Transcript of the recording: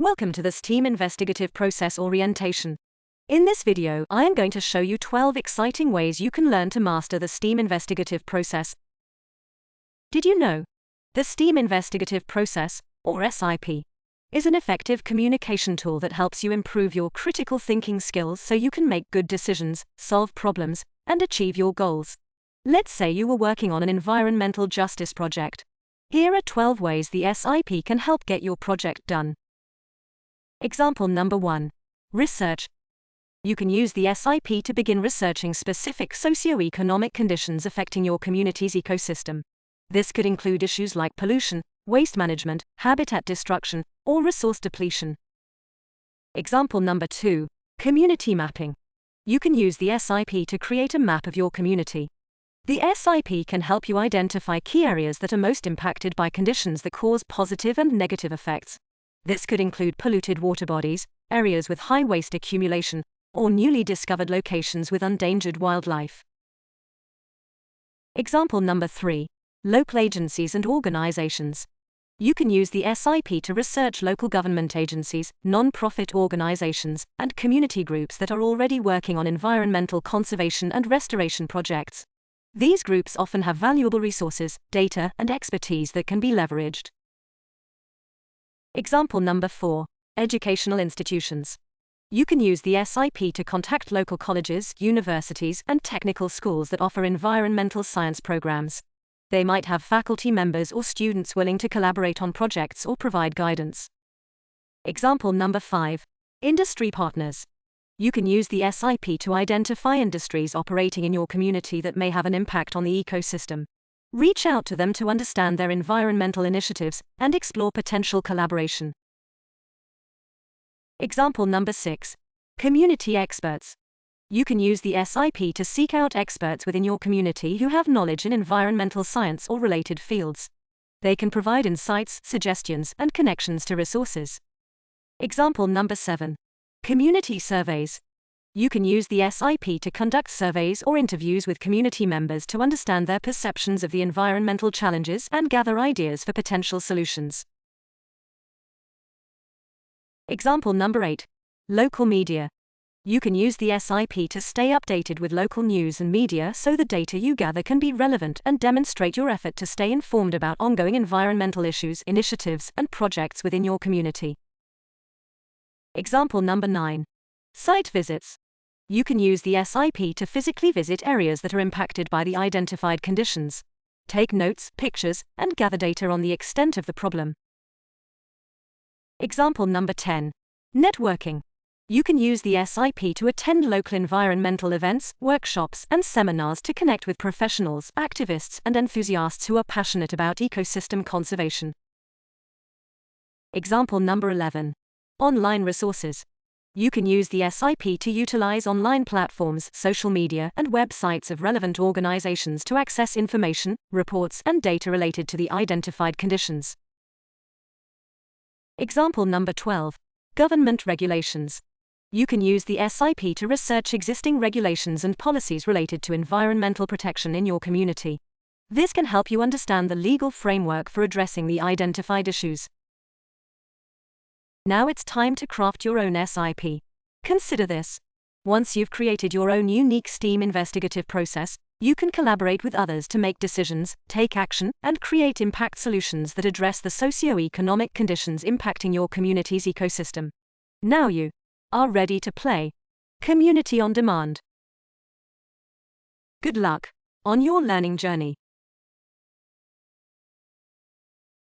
Welcome to the STEAM Investigative Process Orientation. In this video, I am going to show you 12 exciting ways you can learn to master the STEAM Investigative Process. Did you know? The STEAM Investigative Process, or SIP, is an effective communication tool that helps you improve your critical thinking skills so you can make good decisions, solve problems, and achieve your goals. Let's say you were working on an environmental justice project. Here are 12 ways the SIP can help get your project done. Example number 1. Research. You can use the SIP to begin researching specific socio-economic conditions affecting your community's ecosystem. This could include issues like pollution, waste management, habitat destruction, or resource depletion. Example number 2. Community mapping. You can use the SIP to create a map of your community. The SIP can help you identify key areas that are most impacted by conditions that cause positive and negative effects. This could include polluted water bodies, areas with high waste accumulation, or newly discovered locations with endangered wildlife. Example number 3. Local agencies and organizations. You can use the SIP to research local government agencies, non-profit organizations, and community groups that are already working on environmental conservation and restoration projects. These groups often have valuable resources, data, and expertise that can be leveraged. Example number 4. Educational institutions. You can use the SIP to contact local colleges, universities, and technical schools that offer environmental science programs. They might have faculty members or students willing to collaborate on projects or provide guidance. Example number 5. Industry partners. You can use the SIP to identify industries operating in your community that may have an impact on the ecosystem. Reach out to them to understand their environmental initiatives and explore potential collaboration. Example number 6. Community experts. You can use the SIP to seek out experts within your community who have knowledge in environmental science or related fields. They can provide insights, suggestions, and connections to resources. Example number 7. Community surveys. You can use the SIP to conduct surveys or interviews with community members to understand their perceptions of the environmental challenges and gather ideas for potential solutions. Example number 8. Local media. You can use the SIP to stay updated with local news and media so the data you gather can be relevant and demonstrate your effort to stay informed about ongoing environmental issues, initiatives, and projects within your community. Example number 9. Site visits. You can use the SIP to physically visit areas that are impacted by the identified conditions. Take notes, pictures, and gather data on the extent of the problem. Example number 10. Networking. You can use the SIP to attend local environmental events, workshops, and seminars to connect with professionals, activists, and enthusiasts who are passionate about ecosystem conservation. Example number 11. Online resources. You can use the SIP to utilize online platforms, social media, and websites of relevant organizations to access information, reports, and data related to the identified conditions. Example number 12. Government regulations. You can use the SIP to research existing regulations and policies related to environmental protection in your community. This can help you understand the legal framework for addressing the identified issues. Now it's time to craft your own SIP. Consider this. Once you've created your own unique STEAM investigative process, you can collaborate with others to make decisions, take action, and create impact solutions that address the socio-economic conditions impacting your community's ecosystem. Now you are ready to play. Community on demand. Good luck on your learning journey.